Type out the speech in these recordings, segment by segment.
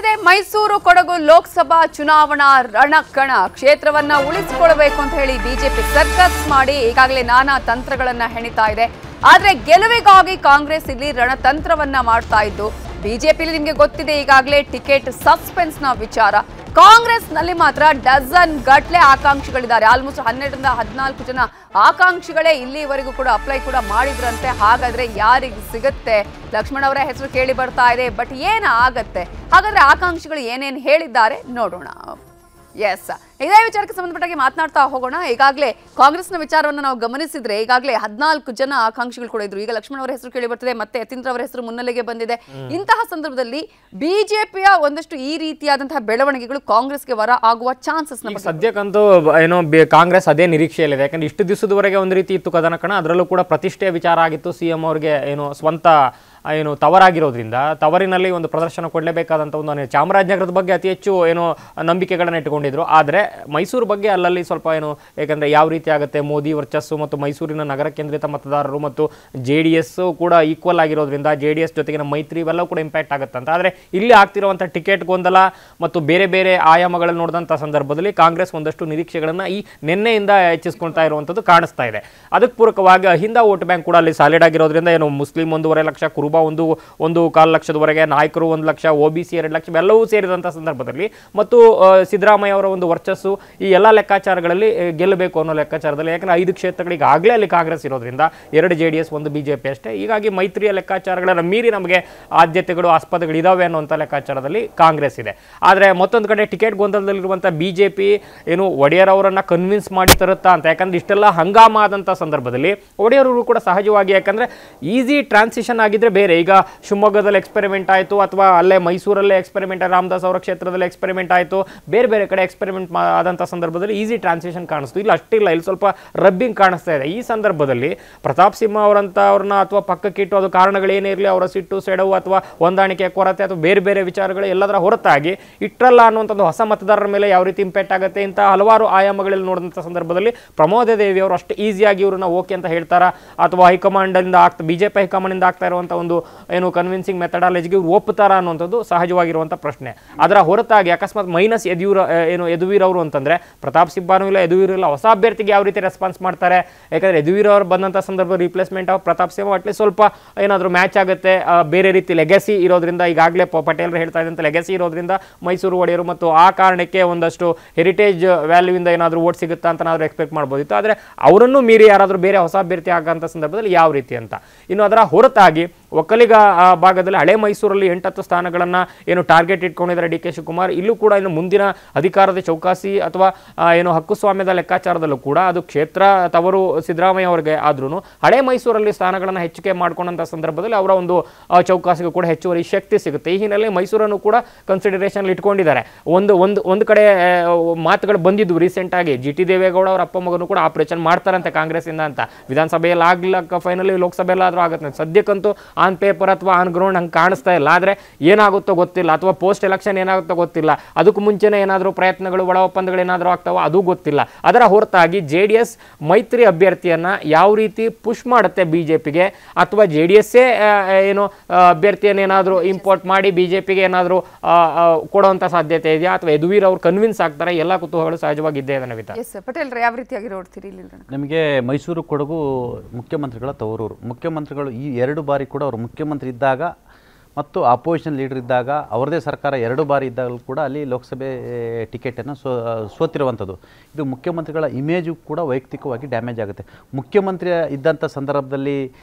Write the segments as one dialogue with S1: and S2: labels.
S1: ಶುರುವಾಗ್ತಿದೆ ಮೈಸೂರು ಕೊಡಗು ಲೋಕಸಭಾ ಚುನಾವಣಾ ರಣಕಣ. ಕ್ಷೇತ್ರವನ್ನ ಉಳಿಸಿಕೊಳ್ಳಬೇಕು ಅಂತ ಹೇಳಿ ಬಿಜೆಪಿ ಸರ್ಕಸ್ ಮಾಡಿ ಈಗಾಗಲೇ ನಾನಾ ತಂತ್ರಗಳನ್ನ ಹೆಣಿತಾ ಇದೆ. ಆದ್ರೆ ಗೆಲುವಿಗಾಗಿ ಕಾಂಗ್ರೆಸ್ ಇಲ್ಲಿ ರಣತಂತ್ರವನ್ನ ಮಾಡ್ತಾ ಇದ್ದು, ಬಿಜೆಪಿಲಿ ನಿಮಗೆ ಗೊತ್ತಿದೆ ಈಗಾಗಲೇ ಟಿಕೆಟ್ ಸಸ್ಪೆನ್ಸ್ ನ ವಿಚಾರ. ಕಾಂಗ್ರೆಸ್ ನಲ್ಲಿ ಮಾತ್ರ ಡಜನ್ ಗಟ್ಲೆ ಆಕಾಂಕ್ಷಿಗಳಿದ್ದಾರೆ. ಆಲ್ಮೋಸ್ಟ್ 12 ರಿಂದ 14 ಜನ ಆಕಾಂಕ್ಷಿಗಳೇ ಇಲ್ಲಿವರೆಗೂ ಕೂಡ ಅಪ್ಲೈ ಕೂಡ ಮಾಡಿದ್ರಂತೆ. ಹಾಗಾದ್ರೆ ಯಾರಿಗೆ ಸಿಗುತ್ತೆ? ಲಕ್ಷ್ಮಣ್ ಅವರ ಹೆಸರು ಕೇಳಿ ಬರ್ತಾ ಇದೆ. ಬಟ್ ಏನಾಗತ್ತೆ? ಹಾಗಾದ್ರೆ ಆಕಾಂಕ್ಷಿಗಳು ಏನೇನು ಹೇಳಿದ್ದಾರೆ ನೋಡೋಣ. ಎಸ್, ಇದೇ ವಿಚಾರಕ್ಕೆ ಸಂಬಂಧಪಟ್ಟಾಗಿ ಮಾತನಾಡ್ತಾ ಹೋಗೋಣ. ಈಗಾಗಲೇ ಕಾಂಗ್ರೆಸ್ನ ವಿಚಾರವನ್ನು ನಾವು ಗಮನಿಸಿದ್ರೆ ಈಗಾಗಲೇ 14 ಜನ ಆಕಾಂಕ್ಷಿಗಳು ಕೂಡ ಇದ್ರು. ಈಗ ಲಕ್ಷ್ಮಣ್ ಅವರ ಹೆಸರು ಕೇಳಿ ಬರ್ತಿದೆ, ಮತ್ತೆ ಯತೀಂದ್ರ ಅವರ ಹೆಸರು ಮುನ್ನೆಲೆಗೆ ಬಂದಿದೆ. ಇಂತಹ ಸಂದರ್ಭದಲ್ಲಿ ಬಿಜೆಪಿಯ ಒಂದಷ್ಟು ಈ ರೀತಿಯಾದಂತಹ ಬೆಳವಣಿಗೆಗಳು ಕಾಂಗ್ರೆಸ್ಗೆ ವರ ಆಗುವ ಚಾನ್ಸಸ್
S2: ಸದ್ಯಕ್ಕಂತೂ ಏನೋ ಕಾಂಗ್ರೆಸ್ ಅದೇ ನಿರೀಕ್ಷೆಯಲ್ಲಿದೆ. ಯಾಕಂದ್ರೆ ಇಷ್ಟು ದಿವಸದವರೆಗೆ ಒಂದು ರೀತಿ ಇತ್ತು ಕದನಕಣ, ಅದರಲ್ಲೂ ಕೂಡ ಪ್ರತಿಷ್ಠೆಯ ವಿಚಾರ ಆಗಿತ್ತು. ಸಿಎಂ ಅವರಿಗೆ ಏನು ಸ್ವಂತ ಏನು ತವರಾಗಿರೋದ್ರಿಂದ ತವರಿನಲ್ಲಿ ಒಂದು ಪ್ರದರ್ಶನ ಕೊಡಲೇಬೇಕಾದಂಥ ಒಂದು ಚಾಮರಾಜನಗರದ ಬಗ್ಗೆ ಅತಿ ಹೆಚ್ಚು ಏನು ನಂಬಿಕೆಗಳನ್ನು ಇಟ್ಟುಕೊಂಡಿದ್ರು. ಆದರೆ ಮೈಸೂರು ಬಗ್ಗೆ ಅಲ್ಲಲ್ಲಿ ಸ್ವಲ್ಪ ಏನು, ಯಾಕಂದರೆ ಯಾವ ರೀತಿ ಆಗುತ್ತೆ ಮೋದಿ ವರ್ಚಸ್ಸು ಮತ್ತು ಮೈಸೂರಿನ ನಗರ ಕೇಂದ್ರಿತ ಮತದಾರರು ಮತ್ತು JDS ಕೂಡ ಈಕ್ವಲ್ ಆಗಿರೋದ್ರಿಂದ JDS ಜೊತೆಗಿನ ಮೈತ್ರಿ ಇವೆಲ್ಲವೂ ಕೂಡ ಇಂಪ್ಯಾಕ್ಟ್ ಆಗುತ್ತೆ ಅಂತ. ಆದರೆ ಇಲ್ಲಿ ಆಗ್ತಿರುವಂಥ ಟಿಕೆಟ್ ಗೊಂದಲ ಮತ್ತು ಬೇರೆ ಬೇರೆ ಆಯಾಮಗಳನ್ನು ನೋಡಿದಂಥ ಸಂದರ್ಭದಲ್ಲಿ ಕಾಂಗ್ರೆಸ್ ಒಂದಷ್ಟು ನಿರೀಕ್ಷೆಗಳನ್ನು ಈ ನಿನ್ನೆಯಿಂದ ಹೆಚ್ಚಿಸ್ಕೊಳ್ತಾ ಇರುವಂಥದ್ದು ಕಾಣಿಸ್ತಾ ಇದೆ. ಅದಕ್ಕೆ ಪೂರಕವಾಗಿ ಅಹಿಂದ ವೋಟ್ ಬ್ಯಾಂಕ್ ಕೂಡ ಅಲ್ಲಿ ಸಾಲಿಡ್ ಆಗಿರೋದ್ರಿಂದ ಏನು ಮುಸ್ಲಿಂ 1.5 ಲಕ್ಷ, ಕುರುಬ 1.25 ಲಕ್ಷದವರೆಗೆ, ನಾಯಕರು 1 ಲಕ್ಷ, OBC 2 ಲಕ್ಷ ಎಲ್ಲವೂ ಸೇರಿದಂಥ ಸಂದರ್ಭದಲ್ಲಿ ಮತ್ತು ಸಿದ್ದರಾಮಯ್ಯ ಅವರ ಒಂದು ವರ್ಚಸ್ಸು ಈ ಎಲ್ಲ ಲೆಕ್ಕಾಚಾರಗಳಲ್ಲಿ ಗೆಲ್ಲಬೇಕು ಅನ್ನೋ ಲೆಕ್ಕಾಚಾರದಲ್ಲಿ, ಯಾಕಂದರೆ 5 ಕ್ಷೇತ್ರಗಳಿಗೆ ಆಗಲೇ ಅಲ್ಲಿ ಕಾಂಗ್ರೆಸ್ ಇರೋದ್ರಿಂದ 2 JDS 1 BJP ಅಷ್ಟೇ. ಹೀಗಾಗಿ ಮೈತ್ರಿಯ ಲೆಕ್ಕಾಚಾರಗಳನ್ನು ಮೀರಿ ನಮಗೆ ಆದ್ಯತೆಗಳು ಆಸ್ಪದಗಳು ಇದಾವೆ ಅನ್ನುವಂಥ ಲೆಕ್ಕಾಚಾರದಲ್ಲಿ ಕಾಂಗ್ರೆಸ್ ಇದೆ. ಆದರೆ ಮತ್ತೊಂದು ಕಡೆ ಟಿಕೆಟ್ ಗೊಂದಲದಲ್ಲಿರುವಂಥ BJP ಏನು ಒಡೆಯರ್ ಅವರನ್ನು ಕನ್ವಿನ್ಸ್ ಮಾಡಿ ತರುತ್ತಾ ಅಂತ. ಯಾಕಂದ್ರೆ ಇಷ್ಟೆಲ್ಲ ಹಂಗಾಮ ಆದಂಥ ಸಂದರ್ಭದಲ್ಲಿ ಒಡೆಯರವರು ಕೂಡ ಸಹಜವಾಗಿ, ಯಾಕಂದರೆ ಈಸಿ ಟ್ರಾನ್ಸಿಷನ್ ಆಗಿದ್ರೆ ಬೇರೆ. ಈಗ ಶಿವಮೊಗ್ಗದಲ್ಲಿ ಎಕ್ಸ್ಪೆರಿಮೆಂಟ್ ಆಯಿತು, ಅಥವಾ ಅಲ್ಲೇ ಮೈಸೂರಲ್ಲೇ ಎಕ್ಸ್ಪೆರಿಮೆಂಟ್, ರಾಮದಾಸ್ ಅವರ ಕ್ಷೇತ್ರದಲ್ಲಿ ಎಕ್ಸ್ಪೆರಿಮೆಂಟ್ ಆಯಿತು, ಬೇರೆ ಬೇರೆ ಕಡೆ ಎಕ್ಸ್ಪೆರಿಮೆಂಟ್ ಆದಂಥ ಸಂದರ್ಭದಲ್ಲಿ ಈಸಿ ಟ್ರಾನ್ಸಿಷನ್ ಕಾಣಿಸ್ತು. ಇಲ್ಲ ಅಷ್ಟಿಲ್ಲ, ಇಲ್ಲಿ ಸ್ವಲ್ಪ ರಬ್ಬಿಂಗ್ ಕಾಣಿಸ್ತಾ ಇದೆ. ಈ ಸಂದರ್ಭದಲ್ಲಿ ಪ್ರತಾಪ್ ಸಿಂಹ ಅವರಂಥವ್ರನ್ನ ಅಥವಾ ಪಕ್ಕಕ್ಕಿಟ್ಟು, ಅದು ಕಾರಣಗಳೇನೇ ಇರಲಿ, ಅವರ ಸಿಟ್ಟು ಸೆಡವು ಅಥವಾ ಹೊಂದಾಣಿಕೆ ಕೊರತೆ ಅಥವಾ ಬೇರೆ ಬೇರೆ ವಿಚಾರಗಳು ಎಲ್ಲದರ ಹೊರತಾಗಿ ಇಟ್ಟರಲ್ಲ ಅನ್ನುವಂಥದ್ದು ಹೊಸ ಮತದಾರರ ಮೇಲೆ ಯಾವ ರೀತಿ ಇಂಪ್ಯಾಕ್ಟ್ ಆಗುತ್ತೆ ಇಂಥ ಹಲವಾರು ಆಯಾಮಗಳಲ್ಲಿ ನೋಡಿದಂಥ ಸಂದರ್ಭದಲ್ಲಿ ಪ್ರಮೋದ ದೇವಿ ಅವರು ಅಷ್ಟು ಈಸಿಯಾಗಿ ಇವ್ರನ್ನ ಓಕೆ ಅಂತ ಹೇಳ್ತಾರಾ, ಅಥವಾ ಹೈಕಮಾಂಡಿಂದ BJP ಹೈಕಮಾಂಡಿಂದ ಆಗ್ತಾ ಇರುವಂಥ ಒಂದು ಏನು ಕನ್ವಿನ್ಸಿಂಗ್ ಮೆಥಡಾಲಜಿಗೆ ಒಪ್ಪುತ್ತಾರಾ ಅನ್ನುವಂಥದ್ದು ಸಹಜವಾಗಿರುವಂಥ ಪ್ರಶ್ನೆ. ಅದರ ಹೊರತಾಗಿ ಅಕಸ್ಮಾತ್ ಮೈನಸ್ ಯದುವೀರ್ ಅವರು ಅಂತಂದರೆ ಪ್ರತಾಪ್ ಸಿಂಹನೂ ಇಲ್ಲ, ಯದುವೀರ್ ಇಲ್ಲ, ಹೊಸ ಅಭ್ಯರ್ಥಿಗೆ ಯಾವ ರೀತಿ ರೆಸ್ಪಾನ್ಸ್ ಮಾಡ್ತಾರೆ? ಯಾಕಂದರೆ ಯದುವೀರ್ ಅವರು ಬಂದಂಥ ಸಂದರ್ಭ replacement of Pratap Simha at least ಸ್ವಲ್ಪ ಏನಾದರೂ ಮ್ಯಾಚ್ ಆಗುತ್ತೆ. ಬೇರೆ ರೀತಿ ಲೆಗಸಿ ಇರೋದ್ರಿಂದ, ಈಗಾಗಲೇ ಪಟೇಲ್ರು ಹೇಳ್ತಾ ಇದ್ದಂಥ ಲೆಗಸಿ ಇರೋದ್ರಿಂದ ಮೈಸೂರು ಒಡೆಯರು ಮತ್ತು ಆ ಕಾರಣಕ್ಕೆ ಒಂದಷ್ಟು ಹೆರಿಟೇಜ್ ವ್ಯಾಲ್ಯೂವಿಂದ ಏನಾದರೂ ಓಟ್ ಸಿಗುತ್ತಾ ಅಂತ ನಾದರೂ ಎಕ್ಸ್ಪೆಕ್ಟ್ ಮಾಡ್ಬೋದಿತ್ತು. ಆದರೆ ಅವರನ್ನು ಮೀರಿ ಯಾರಾದರೂ ಬೇರೆ ಹೊಸ ಅಭ್ಯರ್ಥಿ ಆಗೋಂಥ ಸಂದರ್ಭದಲ್ಲಿ ಯಾವ ರೀತಿ ಅಂತ. ಇನ್ನು ಅದರ ಹೊರತಾಗಿ ಒಕ್ಕಲಿಗ ಭಾಗದಲ್ಲಿ ಹಳೆ ಮೈಸೂರಲ್ಲಿ 8-10 ಸ್ಥಾನಗಳನ್ನು ಏನು ಟಾರ್ಗೆಟ್ ಇಟ್ಕೊಂಡಿದ್ದಾರೆ DK ಶಿವಕುಮಾರ್. ಇಲ್ಲೂ ಕೂಡ ಇನ್ನು ಮುಂದಿನ ಅಧಿಕಾರದ ಚೌಕಾಸಿ ಅಥವಾ ಏನು ಹಕ್ಕುಸ್ವಾಮ್ಯದ ಲೆಕ್ಕಾಚಾರದಲ್ಲೂ ಕೂಡ ಅದು ಕ್ಷೇತ್ರ ತವರು ಸಿದ್ದರಾಮಯ್ಯ ಅವರಿಗೆ ಆದ್ರೂ ಹಳೆ ಮೈಸೂರಲ್ಲಿ ಸ್ಥಾನಗಳನ್ನು ಹೆಚ್ಚಿಗೆ ಮಾಡ್ಕೊಂಡಂಥ ಸಂದರ್ಭದಲ್ಲಿ ಅವರ ಒಂದು ಚೌಕಾಸಿಗೂ ಕೂಡ ಹೆಚ್ಚುವರಿ ಶಕ್ತಿ ಸಿಗುತ್ತೆ. ಈ ಹಿನ್ನೆಲೆ ಮೈಸೂರನ್ನು ಕೂಡ ಕನ್ಸಿಡರೇಷನ್ ಇಟ್ಕೊಂಡಿದ್ದಾರೆ. ಒಂದು ಕಡೆ ಮಾತುಗಳು ಬಂದಿದ್ದು ರೀಸೆಂಟಾಗಿ GT ದೇವೇಗೌಡ ಅವರ ಅಪ್ಪ ಮಗನೂ ಕೂಡ ಆಪರೇಷನ್ ಮಾಡ್ತಾರಂತೆ ಕಾಂಗ್ರೆಸ್ಸಿಂದ ಅಂತ. ವಿಧಾನಸಭೆಯಲ್ಲಿ ಆಗಲಿಲ್ಲ, ಫೈನಲಿ ಲೋಕಸಭೆಯಲ್ಲಾದರೂ ಆಗುತ್ತೆ. ಸದ್ಯಕ್ಕಂತೂ ಆನ್ ಪೇಪರ್ ಅಥವಾ ಆನ್ ಗ್ರೌಂಡ್ ಹಂಗೆ ಕಾಣಿಸ್ತಾ ಇಲ್ಲ. ಆದರೆ ಏನಾಗುತ್ತೋ ಗೊತ್ತಿಲ್ಲ, ಅಥವಾ ಪೋಸ್ಟ್ ಎಲೆಕ್ಷನ್ ಏನಾಗುತ್ತೋ ಗೊತ್ತಿಲ್ಲ. ಅದಕ್ಕೂ ಮುಂಚೆನೇ ಏನಾದರೂ ಪ್ರಯತ್ನಗಳು, ಒಳ ಒಪ್ಪಂದಗಳು ಏನಾದರೂ ಆಗ್ತಾವೋ ಅದು ಗೊತ್ತಿಲ್ಲ. ಅದರ ಹೊರತಾಗಿ JDS ಮೈತ್ರಿ ಅಭ್ಯರ್ಥಿಯನ್ನು ಯಾವ ರೀತಿ ಪುಷ್ ಮಾಡುತ್ತೆ BJPಗೆ, ಅಥವಾ JDSೇ ಏನು ಅಭ್ಯರ್ಥಿಯನ್ನು ಏನಾದರೂ ಇಂಪೋರ್ಟ್ ಮಾಡಿ BJPಗೆ ಏನಾದರೂ ಕೊಡುವಂಥ ಸಾಧ್ಯತೆ ಇದೆಯಾ, ಅಥವಾ ಯದುವೀರ್ ಅವರು ಕನ್ವಿನ್ಸ್ ಆಗ್ತಾರೆ? ಎಲ್ಲ ಕುತೂಹಲಗಳು ಸಹಜವಾಗಿದ್ದೇ ಇದೆ. ನವಿತಾ
S1: ಪಟೇಲ್ ಯಾವ ರೀತಿಯಾಗಿ ನೋಡ್ತೀರಿ?
S3: ನಮಗೆ ಮೈಸೂರು ಕೊಡಗು ಮುಖ್ಯಮಂತ್ರಿಗಳ ತವರೂರು. ಮುಖ್ಯಮಂತ್ರಿಗಳು ಈ 2 ಬಾರಿ ಕೂಡ ಅವರು ಮುಖ್ಯಮಂತ್ರಿ ಇದ್ದಾಗ ಮತ್ತು ಅಪೋಸಿಷನ್ ಲೀಡರ್ ಇದ್ದಾಗ, ಅವರದೇ ಸರ್ಕಾರ 2 ಬಾರಿ ಇದ್ದಾಗಲೂ ಕೂಡ ಅಲ್ಲಿ ಲೋಕಸಭೆ ಟಿಕೆಟನ್ನು ಸೋತಿರುವಂಥದ್ದು. ಇದು ಮುಖ್ಯಮಂತ್ರಿಗಳ ಇಮೇಜು ಕೂಡ ವೈಯಕ್ತಿಕವಾಗಿ ಡ್ಯಾಮೇಜ್ ಆಗುತ್ತೆ. ಮುಖ್ಯಮಂತ್ರಿ ಇದ್ದಂಥ ಸಂದರ್ಭದಲ್ಲಿ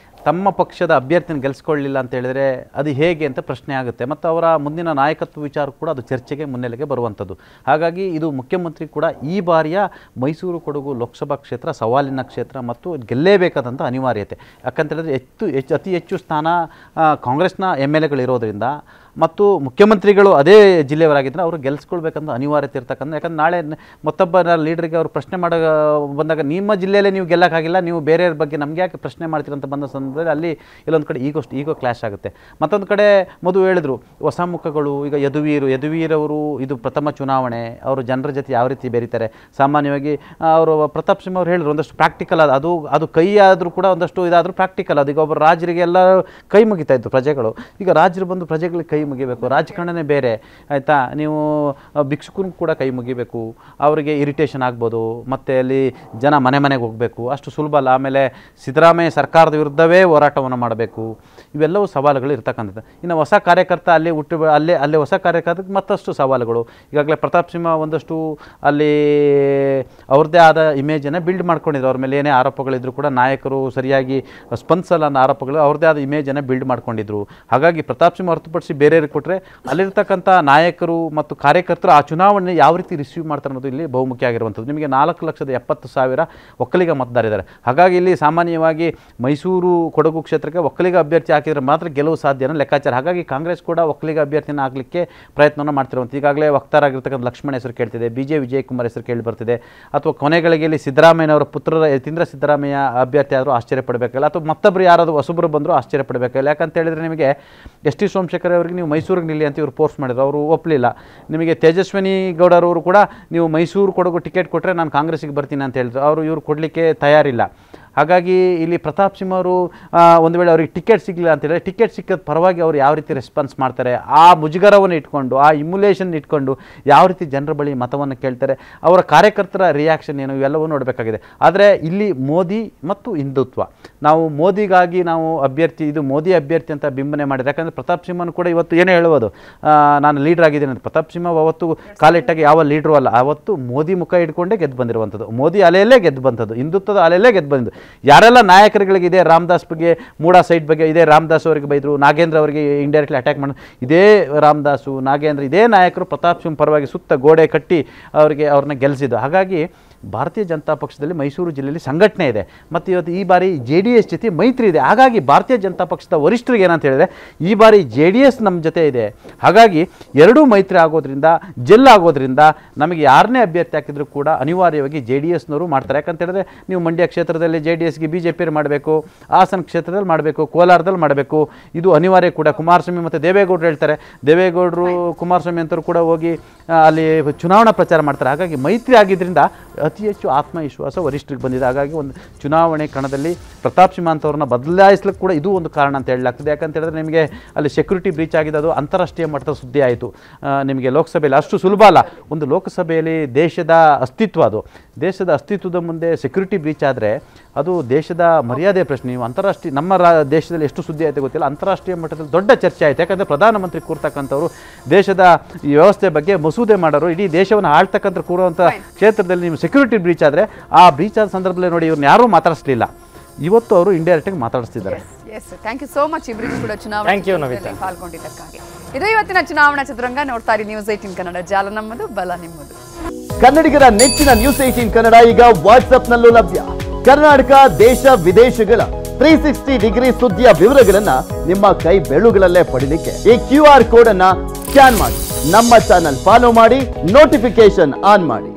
S3: ತಮ್ಮ ಪಕ್ಷದ ಅಭ್ಯರ್ಥಿನ ಗೆಲ್ಲಿಸ್ಕೊಳ್ಳಿಲ್ಲ ಅಂತ ಹೇಳಿದರೆ ಅದು ಹೇಗೆ ಅಂತ ಪ್ರಶ್ನೆ ಆಗುತ್ತೆ. ಮತ್ತು ಅವರ ಮುಂದಿನ ನಾಯಕತ್ವ ವಿಚಾರ ಕೂಡ ಅದು ಚರ್ಚೆಗೆ ಮುನ್ನೆಲೆಗೆ ಬರುವಂಥದ್ದು. ಹಾಗಾಗಿ ಇದು ಮುಖ್ಯಮಂತ್ರಿ ಕೂಡ ಈ ಬಾರಿಯ ಮೈಸೂರು ಕೊಡಗು ಲೋಕಸಭಾ ಕ್ಷೇತ್ರ ಸವಾಲಿನ ಕ್ಷೇತ್ರ ಮತ್ತು ಗೆಲ್ಲೇಬೇಕಾದಂಥ ಅನಿವಾರ್ಯತೆ. ಯಾಕಂತೇಳಿದ್ರೆ ಅತಿ ಹೆಚ್ಚು ಸ್ಥಾನ ಕಾಂಗ್ರೆಸ್ನ MLAಗಳು ಇರೋದ್ರಿಂದ ಮತ್ತು ಮುಖ್ಯಮಂತ್ರಿಗಳು ಅದೇ ಜಿಲ್ಲೆಯವರಾಗಿದ್ದರೆ ಅವರು ಗೆಲ್ಲಿಸ್ಕೊಳ್ಬೇಕಂತ ಅನಿವಾರ್ಯತೆ ಇರ್ತಕ್ಕಂಥ. ಯಾಕಂದ್ರೆ ನಾಳೆ ಮತ್ತೊಬ್ಬ ಲೀಡರ್ಗೆ ಅವರು ಪ್ರಶ್ನೆ ಮಾಡೋ ಬಂದಾಗ ನಿಮ್ಮ ಜಿಲ್ಲೆಯಲ್ಲೇ ನೀವು ಗೆಲ್ಲಕ್ಕಾಗಿಲ್ಲ, ನೀವು ಬೇರೆಯವ್ರ ಬಗ್ಗೆ ನಮಗೆ ಯಾಕೆ ಪ್ರಶ್ನೆ ಮಾಡ್ತೀರಂತ ಬಂದ ಸಂದರ್ಭದಲ್ಲಿ ಅಲ್ಲಿ ಇಲ್ಲೊಂದು ಕಡೆ ಈಗೋ ಕ್ಲಾಶ್ ಆಗುತ್ತೆ. ಮತ್ತೊಂದು ಕಡೆ ಮಧು ಹೇಳಿದ್ರು ಹೊಸ ಮುಖಗಳು. ಈಗ ಯದುವೀರ್ ಅವರು ಇದು ಪ್ರಥಮ ಚುನಾವಣೆ, ಅವರು ಜನರ ಜೊತೆ ಯಾವ ರೀತಿ ಬೆರೀತಾರೆ. ಸಾಮಾನ್ಯವಾಗಿ ಅವರು ಪ್ರತಾಪ್ ಸಿಂಹ ಅವರು ಹೇಳಿದ್ರು ಒಂದಷ್ಟು ಪ್ರಾಕ್ಟಿಕಲ್ ಅದು ಕೈ ಆದರೂ ಕೂಡ ಒಂದಷ್ಟು ಇದಾದರೂ ಪ್ರಾಕ್ಟಿಕಲ್. ಅದು ಈಗ ಒಬ್ಬರು ರಾಜರಿಗೆ ಎಲ್ಲ ಕೈ ಮುಗಿತಾ ಇತ್ತು ಪ್ರಜೆಗಳು. ಈಗ ರಾಜರು ಬಂದು ಪ್ರಜೆಗಳಿಗೆ ಕೈ ಮುಗಿಬೇಕು. ರಾಜಕಾರಣನೇ ಬೇರೆ ಆಯಿತಾ. ನೀವು ಭಿಕ್ಷುಕನಿಗೆ ಕೂಡ ಕೈ ಮುಗಿಬೇಕು, ಅವರಿಗೆ ಇರಿಟೇಷನ್ ಆಗ್ಬೋದು, ಮತ್ತು ಅಲ್ಲಿ ಜನ ಮನೆಗೆ ಹೋಗಬೇಕು, ಅಷ್ಟು ಸುಲಭ ಅಲ್ಲ. ಆಮೇಲೆ ಸಿದ್ದರಾಮಯ್ಯ ಸರ್ಕಾರದ ವಿರುದ್ಧವೇ ಹೋರಾಟವನ್ನು ಮಾಡಬೇಕು. ಇವೆಲ್ಲವೂ ಸವಾಲುಗಳು ಇರ್ತಕ್ಕಂಥದ್ದು. ಇನ್ನು ಹೊಸ ಕಾರ್ಯಕರ್ತ ಅಲ್ಲಿ ಅಲ್ಲೇ ಹೊಸ ಕಾರ್ಯಕರ್ತಕ್ಕೆ ಮತ್ತಷ್ಟು ಸವಾಲುಗಳು. ಈಗಾಗಲೇ ಪ್ರತಾಪ್ ಸಿಂಹ ಒಂದಷ್ಟು ಅಲ್ಲಿ ಅವ್ರದ್ದೇ ಆದ ಇಮೇಜನ್ನು ಬಿಲ್ಡ್ ಮಾಡ್ಕೊಂಡಿದ್ರು. ಅವ್ರ ಮೇಲೆ ಏನೇ ಆರೋಪಗಳಿದ್ರು ಕೂಡ ನಾಯಕರು ಸರಿಯಾಗಿ ಸ್ಪಂದಿಸಲ್ಲ ಅನ್ನೋ ಆರೋಪಗಳು, ಅವ್ರದ್ದೇ ಆದ ಇಮೇಜನ್ನು ಬಿಲ್ಡ್ ಮಾಡ್ಕೊಂಡಿದ್ರು. ಹಾಗಾಗಿ ಪ್ರತಾಪ್ ಸಿಂಹ ಹೊರತುಪಡಿಸಿ ಬೇರೆಯವ್ರಿಗೆ ಕೊಟ್ಟರೆ ಅಲ್ಲಿರ್ತಕ್ಕಂಥ ನಾಯಕರು ಮತ್ತು ಕಾರ್ಯಕರ್ತರು ಆ ಚುನಾವಣೆ ಯಾವ ರೀತಿ ರಿಸೀವ್ ಮಾಡ್ತಾರೆ ಅನ್ನೋದು ಇಲ್ಲಿ ಬಹುಮುಖ್ಯ ಆಗಿರುವಂಥದ್ದು. ನಿಮಗೆ 4,70,000 ಒಕ್ಕಲಿಗ ಮತದಾರಿದ್ದಾರೆ. ಹಾಗಾಗಿ ಇಲ್ಲಿ ಸಾಮಾನ್ಯವಾಗಿ ಮೈಸೂರು ಕೊಡಗು ಕ್ಷೇತ್ರಕ್ಕೆ ಒಕ್ಕಲಿಗ ಅಭ್ಯರ್ಥಿ ಹಾಕಿದರೆ ಮಾತ್ರ ಗೆಲುವು ಸಾಧ್ಯ ಅನ್ನೋ ಲೆಕ್ಕಾಚಾರ. ಹಾಗಾಗಿ ಕಾಂಗ್ರೆಸ್ ಕೂಡ ಒಕ್ಕಲಿಗ ಅಭ್ಯರ್ಥಿನ ಆಗಲಿಕ್ಕೆ ಪ್ರಯತ್ನವನ್ನು ಮಾಡ್ತಿರುವಂಥ ಈಗಾಗಲೇ ವಕ್ತಾರಾಗಿರ್ತಕ್ಕಂಥ ಲಕ್ಷ್ಮಣ ಹೆಸರು ಕೇಳ್ತಿದೆ, ವಿಜಯಕುಮಾರ್ ಹೆಸರು ಕೇಳಿ ಬರ್ತಿದೆ. ಅಥವಾ ಕೊನೆಗಳಿಗೆ ಇಲ್ಲಿ ಸಿದ್ದರಾಮಯ್ಯನವರ ಪುತ್ರರ ಯತೀಂದ್ರ ಸಿದ್ದರಾಮಯ್ಯ ಅಭ್ಯರ್ಥಿ ಆದರೂ ಆಶ್ಚರ್ಯಪಡಬೇಕಲ್ಲ, ಅಥವಾ ಮತ್ತೊಬ್ಬರು ಯಾರಾದರೂ ಹೊಸಬರು ಬಂದರೂ ಆಶ್ಚರ್ಯಪಡಬೇಕಲ್ಲ. ಯಾಕಂತ ಹೇಳಿದರೆ ನಿಮಗೆ ಎಸ್ ಟಿ ಸೋಮಶೇಖರ್ ಅವರಿಗೆ ನೀವು ಮೈಸೂರಿಗೆ ನಿಲ್ಲಿ ಅಂತ ಇವರು ಫೋರ್ಸ್ ಮಾಡಿದ್ರು, ಅವರು ಒಪ್ಪಲಿಲ್ಲ. ನಿಮಗೆ ತೇಜಸ್ವಿನಿ ಗೌಡರವರು ಕೂಡ ನೀವು ಮೈಸೂರು ಕೊಡಗು ಟಿಕೆಟ್ ಕೊಟ್ಟರೆ ನಾನು ಕಾಂಗ್ರೆಸ್ಸಿಗೆ ಬರ್ತೀನಿ ಅಂತ ಹೇಳಿದ್ರು, ಅವರು ಇವರು ಕೊಡಲಿಕ್ಕೆ ತಯಾರಿಲ್ಲ. ಹಾಗಾಗಿ ಇಲ್ಲಿ ಪ್ರತಾಪ್ ಸಿಂಹ ಅವರು ಒಂದು ವೇಳೆ ಅವರಿಗೆ ಟಿಕೆಟ್ ಸಿಗಲಿಲ್ಲ ಅಂತ ಹೇಳಿದ್ರೆ ಟಿಕೆಟ್ ಸಿಕ್ಕದ ಪರವಾಗಿ ಅವರು ಯಾವ ರೀತಿ ರೆಸ್ಪಾನ್ಸ್ ಮಾಡ್ತಾರೆ, ಆ ಮುಜುಗರವನ್ನು ಇಟ್ಕೊಂಡು, ಆ ಇಮ್ಯುಲೇಷನ್ ಇಟ್ಕೊಂಡು ಯಾವ ರೀತಿ ಜನರ ಬಳಿ ಮತವನ್ನು ಕೇಳ್ತಾರೆ, ಅವರ ಕಾರ್ಯಕರ್ತರ ರಿಯಾಕ್ಷನ್ ಏನು, ಇವೆಲ್ಲವೂ ನೋಡಬೇಕಾಗಿದೆ. ಆದರೆ ಇಲ್ಲಿ ಮೋದಿ ಮತ್ತು ಹಿಂದುತ್ವ, ನಾವು ಮೋದಿಗಾಗಿ ನಾವು ಅಭ್ಯರ್ಥಿ, ಇದು ಮೋದಿ ಅಭ್ಯರ್ಥಿ ಅಂತ ಬಿಂಬನೆ ಮಾಡಿದ್ರೆ. ಯಾಕಂದರೆ ಪ್ರತಾಪ್ ಸಿಂಹನು ಕೂಡ ಇವತ್ತು ಏನೇ ಹೇಳ್ಬೋದು, ನಾನು ಲೀಡ್ರ್ ಆಗಿದ್ದೇನೆ ಅಂತ. ಪ್ರತಾಪ್ ಸಿಂಹ ಅವತ್ತು ಕಾಲಿಟ್ಟಾಗಿ ಯಾವ ಲೀಡ್ರು ಅಲ್ಲ, ಅವತ್ತು ಮೋದಿ ಮುಖ ಇಟ್ಕೊಂಡೇ ಗೆದ್ದು ಬಂದಿರುವಂಥದ್ದು, ಮೋದಿ ಅಲೆಯಲ್ಲೇ ಗೆದ್ದು ಬಂಥದ್ದು, ಹಿಂದುತ್ವದ ಅಲೆಯಲ್ಲೇ ಗೆದ್ದು ಬಂದು. ಯಾರೆಲ್ಲ ನಾಯಕರುಗಳಿಗೆ ಇದೇ ರಾಮದಾಸ್ ಬಗ್ಗೆ, ಮೂಡಾ ಸೈಟ್ ಬಗ್ಗೆ ಇದೇ ರಾಮದಾಸ್ ಅವರಿಗೆ ಬೈದರು, ನಾಗೇಂದ್ರ ಅವರಿಗೆ ಇಂಡೈರೆಕ್ಟ್ಲಿ ಅಟ್ಯಾಕ್ ಮಾಡಿ, ಇದೇ ರಾಮದಾಸು ನಾಗೇಂದ್ರ ಇದೇ ನಾಯಕರು ಪ್ರತಾಪ್ ಸಿಂಹ ಪರವಾಗಿ ಸುತ್ತ ಗೋಡೆ ಕಟ್ಟಿ ಅವ್ರನ್ನ ಗೆಲ್ಲಿಸಿದ್ದು. ಹಾಗಾಗಿ ಭಾರತೀಯ ಜನತಾ ಪಕ್ಷದಲ್ಲಿ ಮೈಸೂರು ಜಿಲ್ಲೆಯಲ್ಲಿ ಸಂಘಟನೆ ಇದೆ, ಮತ್ತು ಇವತ್ತು ಈ ಬಾರಿ JDS ಜೊತೆ ಮೈತ್ರಿ ಇದೆ. ಹಾಗಾಗಿ ಭಾರತೀಯ ಜನತಾ ಪಕ್ಷದ ವರಿಷ್ಠರಿಗೆ ಏನಂತ ಹೇಳಿದರೆ ಈ ಬಾರಿ JDS ನಮ್ಮ ಜೊತೆ ಇದೆ. ಹಾಗಾಗಿ ಎರಡೂ ಮೈತ್ರಿ ಆಗೋದ್ರಿಂದ, ಆಗೋದ್ರಿಂದ ನಮಗೆ ಯಾರನ್ನೇ ಅಭ್ಯರ್ಥಿ ಹಾಕಿದ್ರು ಕೂಡ ಅನಿವಾರ್ಯವಾಗಿ JDSನವರು ಮಾಡ್ತಾರೆ. ಯಾಕಂತ ಹೇಳಿದ್ರೆ ನೀವು ಮಂಡ್ಯ ಕ್ಷೇತ್ರದಲ್ಲಿ JDSಗೆ BJP ಮಾಡಬೇಕು, ಹಾಸನ ಕ್ಷೇತ್ರದಲ್ಲಿ ಮಾಡಬೇಕು, ಕೋಲಾರದಲ್ಲಿ ಮಾಡಬೇಕು, ಇದು ಅನಿವಾರ್ಯ ಕೂಡ. ಕುಮಾರಸ್ವಾಮಿ ಮತ್ತು ದೇವೇಗೌಡರು ಹೇಳ್ತಾರೆ, ದೇವೇಗೌಡರು ಕುಮಾರಸ್ವಾಮಿ ಅಂತವರು ಕೂಡ ಹೋಗಿ ಅಲ್ಲಿ ಚುನಾವಣಾ ಪ್ರಚಾರ ಮಾಡ್ತಾರೆ. ಹಾಗಾಗಿ ಮೈತ್ರಿ ಆಗಿದ್ದರಿಂದ ಅತಿ ಹೆಚ್ಚು ಆತ್ಮವಿಶ್ವಾಸ ವರಿಷ್ಠರಿಗೆ ಬಂದಿದೆ. ಹಾಗಾಗಿ ಒಂದು ಚುನಾವಣೆ ಕಣದಲ್ಲಿ ಪ್ರತಾಪ್ ಸಿಂಹ ಅಂತವ್ರನ್ನ ಬದಲಾಯಿಸ್ಲಿಕ್ಕೆ ಕೂಡ ಇದು ಒಂದು ಕಾರಣ ಅಂತ ಹೇಳಲಾಗ್ತದೆ. ಯಾಕಂತ ಹೇಳಿದ್ರೆ ನಿಮಗೆ ಅಲ್ಲಿ ಸೆಕ್ಯೂರಿಟಿ ಬ್ರೀಚ್ ಆಗಿದೆ, ಅದು ಅಂತಾರಾಷ್ಟ್ರೀಯ ಮಟ್ಟದ ಸುದ್ದಿ ಆಯಿತು. ನಿಮಗೆ ಲೋಕಸಭೆಯಲ್ಲಿ ಅಷ್ಟು ಸುಲಭ ಅಲ್ಲ, ಒಂದು ಲೋಕಸಭೆಯಲ್ಲಿ ದೇಶದ ಅಸ್ತಿತ್ವ, ಅದು ದೇಶದ ಅಸ್ತಿತ್ವದ ಮುಂದೆ ಸೆಕ್ಯೂರಿಟಿ ಬ್ರೀಚ್ ಆದರೆ ಅದು ದೇಶದ ಮರ್ಯಾದೆ ಪ್ರಶ್ನೆ. ನೀವು ಅಂತಾರಾಷ್ಟ್ರೀಯ ನಮ್ಮ ದೇಶದಲ್ಲಿ ಎಷ್ಟು ಸುದ್ದಿ ಆಯಿತು ಗೊತ್ತಿಲ್ಲ, ಅಂತಾರಾಷ್ಟ್ರೀಯ ಮಟ್ಟದಲ್ಲಿ ದೊಡ್ಡ ಚರ್ಚೆ ಆಯಿತು. ಯಾಕಂದರೆ ಪ್ರಧಾನಮಂತ್ರಿ ಕೂರ್ತಕ್ಕಂಥವ್ರು ದೇಶದ ಈ ವ್ಯವಸ್ಥೆ ಬಗ್ಗೆ ಮಸೂದೆ ಮಾಡೋರು, ಇಡೀ ದೇಶವನ್ನು ಆಳ್ತಕ್ಕಂಥ ಕೂರುವಂಥ ಕ್ಷೇತ್ರದಲ್ಲಿ ನೀವು ಸೆಕ್ಯೂರಿಟಿ ಬ್ರೀಚ್ ಆದರೆ ಆ ಬ್ರೀಚ್ ಆದ ಸಂದರ್ಭದಲ್ಲಿ ನೋಡಿ ಇವ್ರನ್ನ ಯಾರೂ ಮಾತಾಡಿಸಲಿಲ್ಲ. ಇವತ್ತು ಅವರು ಇಂಡೈರೆಕ್ಟಾಗಿ ಮಾತಾಡಿಸ್ತಿದ್ದಾರೆ.
S1: ಥ್ಯಾಂಕ್ ಯು ಸೋ ಮಚ್ ಇಬ್ಬರಿಗೂ ಕೂಡ ಚುನಾವಣೆ ಪಾಲ್ಗೊಂಡಿದ್ದಕ್ಕಾಗಿ. ಇದು ಇವತ್ತಿನ ಚುನಾವಣಾ ಚದುರಂಗ. ನೋಡ್ತಾ ಇರಿ ನ್ಯೂಸ್ 18 ಕನ್ನಡ, ಜಾಲ ನಮ್ಮದು, ಬಲ ನಿಮ್ಮದು.
S4: ಕನ್ನಡಿಗರ ನೆಚ್ಚಿನ ನ್ಯೂಸ್ 18 ಕನ್ನಡ ಈಗ ವಾಟ್ಸ್ಆಪ್ನಲ್ಲೂ ಲಭ್ಯ. ಕರ್ನಾಟಕ, ದೇಶ ವಿದೇಶಗಳ 360 ಡಿಗ್ರಿ ಸುದ್ದಿಯ ವಿವರಗಳನ್ನ ನಿಮ್ಮ ಕೈ ಬೆರಳುಗಳಲ್ಲೇ ಪಡಿಲಿಕ್ಕೆ ಈ QR ಕೋಡ್ ಅನ್ನ ಸ್ಕ್ಯಾನ್ ಮಾಡಿ, ನಮ್ಮ ಚಾನಲ್ ಫಾಲೋ ಮಾಡಿ, ನೋಟಿಫಿಕೇಶನ್ ಆನ್ ಮಾಡಿ.